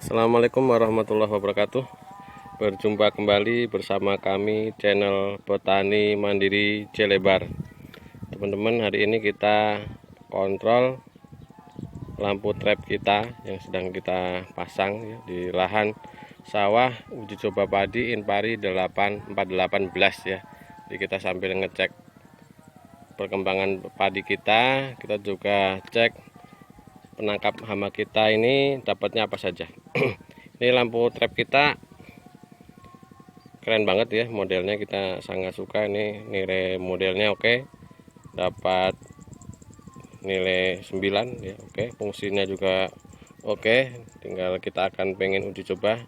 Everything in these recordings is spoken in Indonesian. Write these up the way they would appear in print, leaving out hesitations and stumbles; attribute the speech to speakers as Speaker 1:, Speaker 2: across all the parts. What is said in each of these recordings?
Speaker 1: Assalamualaikum warahmatullahi wabarakatuh. Berjumpa kembali bersama kami channel Petani Mandiri Jelebar. Teman-teman, hari ini kita kontrol lampu trap kita yang sedang kita pasang ya, di lahan sawah uji coba padi Inpari 8418 ya. Jadi kita sambil ngecek perkembangan padi kita juga cek penangkap hama kita ini dapatnya apa saja. Ini lampu trap kita keren banget ya, modelnya kita sangat suka. Ini nilai modelnya oke, dapat nilai 9 ya, oke. Fungsinya juga oke. Tinggal kita akan pengen uji coba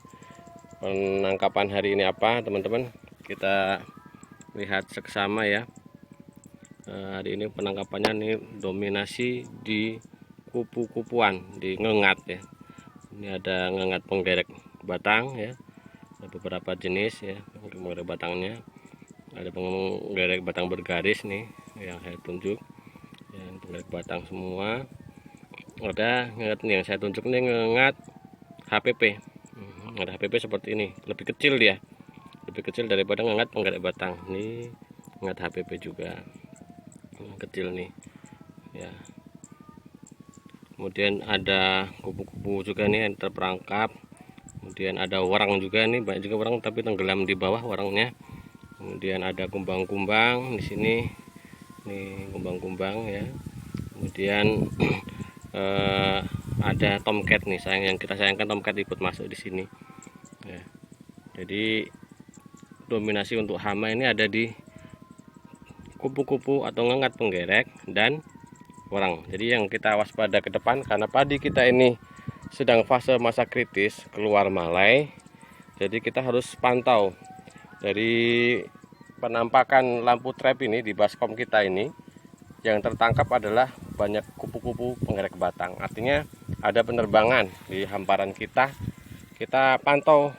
Speaker 1: penangkapan hari ini apa, teman-teman. Kita lihat seksama ya. Hari ini penangkapannya nih dominasi di kupu-kupuan, di ngengat ya. Ini ada ngengat penggerek batang ya, ada beberapa jenis ya penggerek batangnya. Ada penggerek batang bergaris nih yang saya tunjuk, yang penggerek batang semua. Ada ngengat yang saya tunjuk nih ngengat HPP. Ada HPP seperti ini, lebih kecil dia, lebih kecil daripada ngengat penggerek batang. Ini ngengat HPP juga kecil nih ya. Kemudian ada kupu-kupu juga nih yang terperangkap. Kemudian ada warang juga nih, banyak juga warang tapi tenggelam di bawah warangnya. Kemudian ada kumbang-kumbang di sini, nih kumbang-kumbang ya. Kemudian ada tomcat nih, yang kita sayangkan tomcat ikut masuk di sini. Ya. Jadi dominasi untuk hama ini ada di kupu-kupu atau ngengat penggerek dan warang. Jadi yang kita waspada ke depan, karena padi kita ini sedang fase masa kritis keluar malai, jadi kita harus pantau dari penampakan lampu trap ini di baskom kita ini. Yang tertangkap adalah banyak kupu-kupu penggerek batang, artinya ada penerbangan di hamparan kita. Kita pantau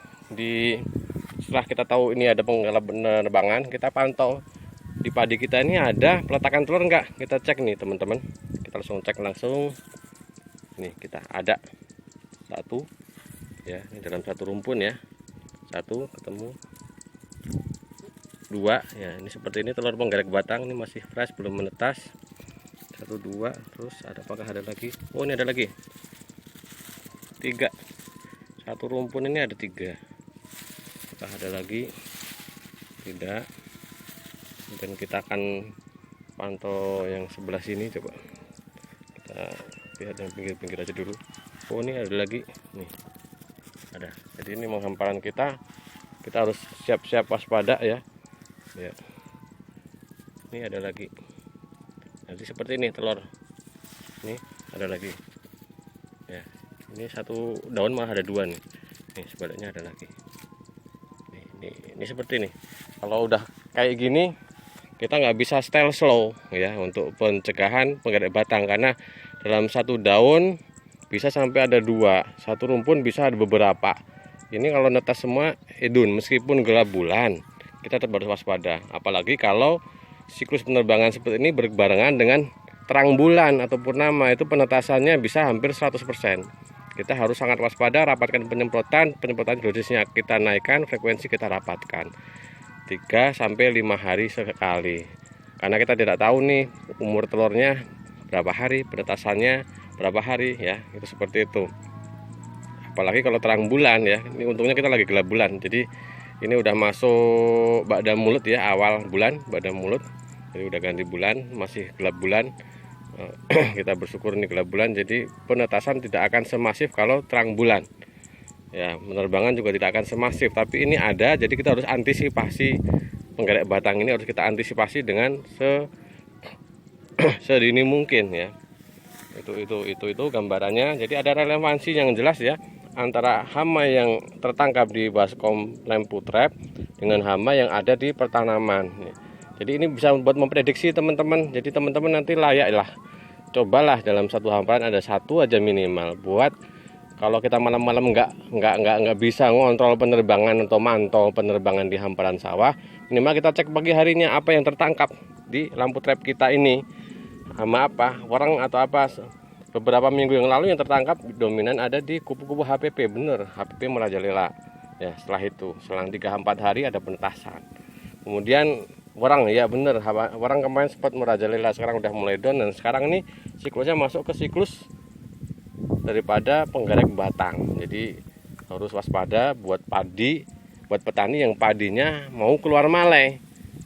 Speaker 1: setelah kita tahu ini ada penerbangan, kita pantau di padi kita ini ada peletakan telur enggak. Kita cek nih teman-teman, kita langsung cek langsung. Nih kita ada satu ya, ini dalam satu rumpun ya, satu ketemu dua ya. Ini seperti ini telur penggerek batang, ini masih fresh belum menetas. Satu dua, terus apakah ada lagi? Oh, ini ada lagi tiga, satu rumpun ini ada tiga. Apakah ada lagi? Tidak. Dan kita akan pantau yang sebelah sini, coba kita lihat yang pinggir-pinggir aja dulu. Oh, ini ada lagi nih, ada. Jadi ini menghamparan kita harus siap-siap waspada ya. Ya, ini ada lagi. Nanti seperti ini telur, ini ada lagi ya. Ini satu daun malah ada dua nih. Nih sebaliknya ada lagi. Ini seperti ini. Kalau udah kayak gini, kita nggak bisa style slow ya untuk pencegahan penggerek batang, karena dalam satu daun bisa sampai ada dua, satu rumpun bisa ada beberapa. Ini kalau netas semua edun, meskipun gelap bulan kita tetap harus waspada, apalagi kalau siklus penerbangan seperti ini berbarengan dengan terang bulan atau purnama, itu penetasannya bisa hampir 100%. Kita harus sangat waspada, rapatkan penyemprotan dosisnya kita naikkan, frekuensi kita rapatkan 3 sampai 5 hari sekali, karena kita tidak tahu nih umur telurnya berapa hari, penetasannya berapa hari ya. Itu seperti itu. Apalagi kalau terang bulan ya. Ini untungnya kita lagi gelap bulan, jadi ini udah masuk ba'da mulut ya, awal bulan ba'da mulut, jadi udah ganti bulan, masih gelap bulan. Kita bersyukur ini gelap bulan, jadi penetasan tidak akan semasif kalau terang bulan ya. Penerbangan juga tidak akan semasif, tapi ini ada, jadi kita harus antisipasi penggerek batang ini, harus kita antisipasi dengan sedini mungkin ya. Itu gambarannya. Jadi ada relevansi yang jelas ya antara hama yang tertangkap di baskom lampu trap dengan hama yang ada di pertanaman. Jadi ini bisa buat memprediksi teman-teman. Jadi teman-teman nanti layaklah cobalah dalam satu hamparan ada satu aja minimal, buat kalau kita malam-malam nggak bisa ngontrol penerbangan atau mantau penerbangan di hamparan sawah, minimal kita cek pagi harinya apa yang tertangkap di lampu trap kita ini, hama apa, warang atau apa, beberapa minggu yang lalu yang tertangkap dominan ada di kupu-kupu HPP, bener HPP merajalela. Ya setelah itu selang 3-4 hari ada penetasan. Kemudian warang, ya bener, warang kemarin sempat merajalela, sekarang udah mulai down, dan sekarang ini siklusnya masuk ke siklus daripada penggarek batang. Jadi harus waspada buat padi, buat petani yang padinya mau keluar malai.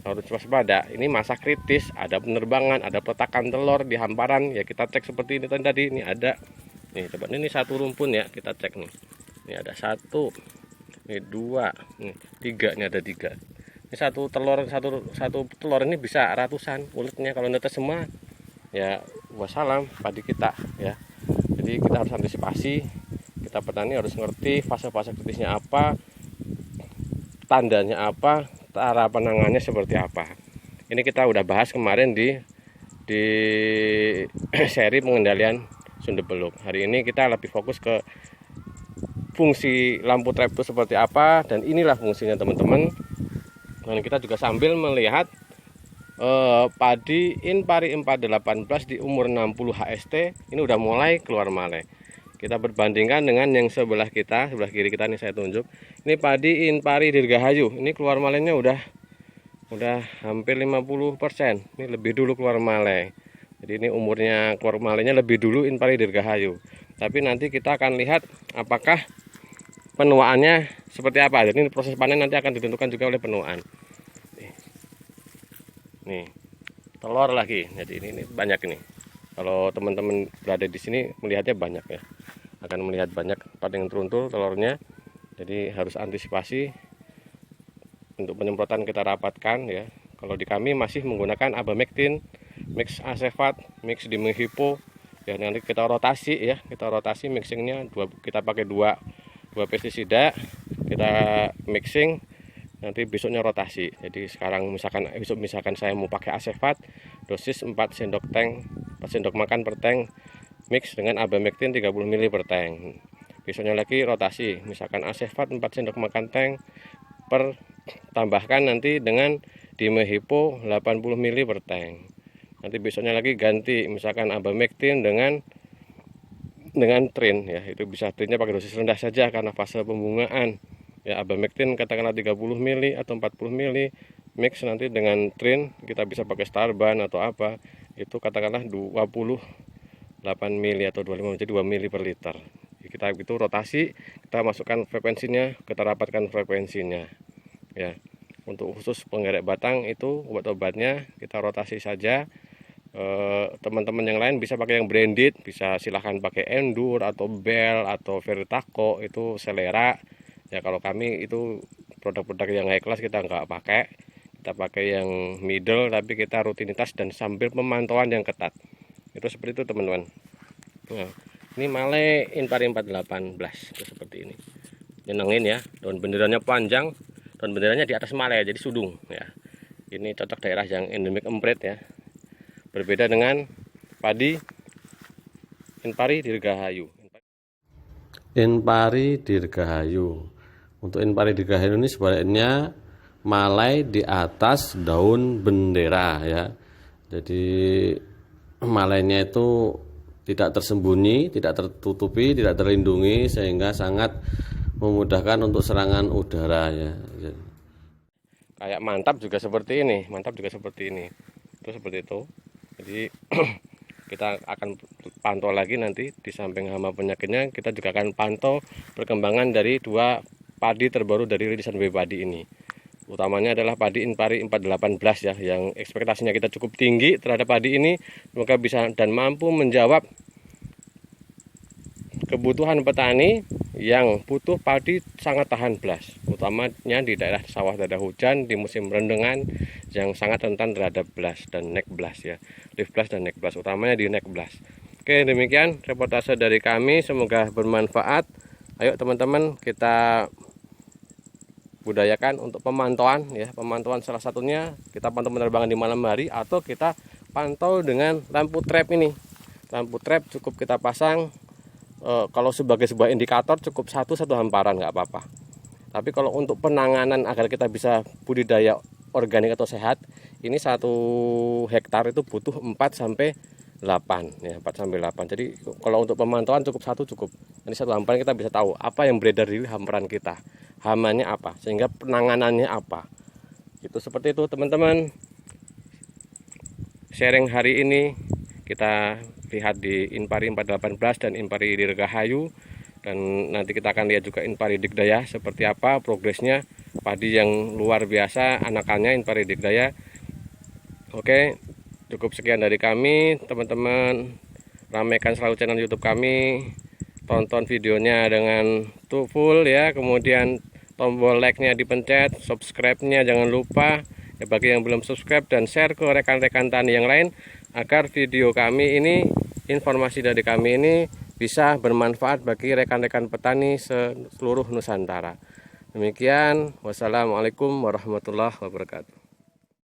Speaker 1: Harus waspada, ini masa kritis, ada penerbangan, ada peletakan telur di hamparan, ya kita cek seperti ini tadi. Ini ada nih, coba ini satu rumpun ya, kita cek nih. Ini ada 1, ini 2, ini 3, ini ada 3. Ini satu telur ini bisa ratusan uletnya. Kalau netes semua ya wassalam padi kita ya. Jadi kita harus antisipasi, kita petani harus ngerti fase-fase kritisnya apa, tandanya apa, cara penanganannya seperti apa. Ini kita udah bahas kemarin di seri pengendalian sundebeluk. Hari ini kita lebih fokus ke fungsi lampu trap itu seperti apa, dan inilah fungsinya teman-teman. Dan kita juga sambil melihat padi Inpari 418 di umur 60 HST ini udah mulai keluar malai. Kita perbandingkan dengan yang sebelah kita, sebelah kiri kita nih saya tunjuk. Ini padi Inpari Dirgahayu. Ini keluar malainya udah hampir 50%. Ini lebih dulu keluar malai. Jadi ini umurnya keluar malainya lebih dulu Inpari Dirgahayu. Tapi nanti kita akan lihat apakah penuaannya seperti apa. Jadi proses panen nanti akan ditentukan juga oleh penuaan. Nih, telur lagi. Jadi ini banyak ini. Kalau teman-teman berada di sini melihatnya banyak ya, akan melihat banyak pada yang teruntul telurnya. Jadi harus antisipasi untuk penyemprotan, kita rapatkan ya. Kalau di kami masih menggunakan Abamectin, mix Acefat, mix Dimethypo ya. Nanti kita rotasi ya, kita rotasi mixingnya kita pakai dua pestisida, kita mixing. Nanti besoknya rotasi. Jadi sekarang misalkan saya mau pakai Acefat, dosis 4 sendok makan per tank, mix dengan Abamectin 30 ml per tank. Besoknya lagi rotasi, misalkan Acefat 4 sendok makan tank tambahkan nanti dengan Dimethypo 80 ml per tank. Nanti besoknya lagi ganti, misalkan Abamectin dengan trin ya. Itu bisa trinnya pakai dosis rendah saja karena fase pembungaan. Ya, Abamectin katakanlah 30 ml atau 40 ml, mix nanti dengan trin, kita bisa pakai Starban atau apa, itu katakanlah 28 ml atau 25, jadi 2 ml per liter. Kita itu rotasi, kita masukkan frekuensinya, kita rapatkan frekuensinya ya. Untuk khusus penggerek batang itu obat-obatnya kita rotasi saja. Teman-teman yang lain bisa pakai yang branded, bisa silahkan pakai Endur atau Bell atau Veritaco, itu selera ya. Kalau kami itu produk-produk yang high class kita nggak pakai, kita pakai yang middle tapi kita rutinitas dan sambil pemantauan yang ketat. Itu seperti itu teman-teman. Nah, ini malai Inpari 418 itu seperti ini, nyenengin ya. Daun benderanya panjang, daun benderanya di atas malai jadi sudung ya. Ini cocok daerah yang endemik emprit ya, berbeda dengan padi Inpari Dirgahayu. Inpari Dirgahayu, untuk Inpari Dirgahayu ini sebaliknya malai di atas daun bendera ya. Jadi malainya itu tidak tersembunyi, tidak tertutupi, tidak terlindungi, sehingga sangat memudahkan untuk serangan udara ya. Kayak mantap juga seperti ini, itu seperti itu. Jadi kita akan pantau lagi nanti di samping hama penyakitnya, kita juga akan pantau perkembangan dari 2 padi terbaru dari rilisan BB Padi ini. Utamanya adalah padi Inpari 418 ya, yang ekspektasinya kita cukup tinggi terhadap padi ini. Semoga bisa dan mampu menjawab kebutuhan petani yang butuh padi sangat tahan blast, utamanya di daerah sawah tidak ada hujan, di musim rendengan yang sangat rentan terhadap blast dan neck blast ya, leaf blast dan neck blast, utamanya di neck blast. Oke, demikian reportase dari kami, semoga bermanfaat. Ayo teman-teman, kita budayakan untuk pemantauan ya. Pemantauan salah satunya kita pantau penerbangan di malam hari, atau kita pantau dengan lampu trap ini. Lampu trap cukup kita pasang kalau sebagai sebuah indikator cukup satu hamparan nggak apa-apa. Tapi kalau untuk penanganan agar kita bisa budidaya organik atau sehat, ini 1 hektar itu butuh 4 sampai 8 ya, 4 sampai 8. Jadi kalau untuk pemantauan cukup satu cukup. Ini satu hamparan kita bisa tahu apa yang beredar di hamparan kita, hamanya apa, sehingga penanganannya apa. Itu seperti itu teman-teman. Sharing hari ini kita lihat di Inpari 418 dan Inpari Dirgahayu, dan nanti kita akan lihat juga Inpari Digdaya seperti apa progresnya. Padi yang luar biasa anakannya Inpari Digdaya. Oke, cukup sekian dari kami teman-teman. Ramaikan selalu channel YouTube kami, tonton videonya dengan full ya, kemudian tombol like-nya dipencet, subscribe-nya jangan lupa ya bagi yang belum subscribe, dan share ke rekan-rekan tani yang lain agar video kami ini, informasi dari kami ini bisa bermanfaat bagi rekan-rekan petani seluruh Nusantara. Demikian, wassalamualaikum warahmatullahi wabarakatuh.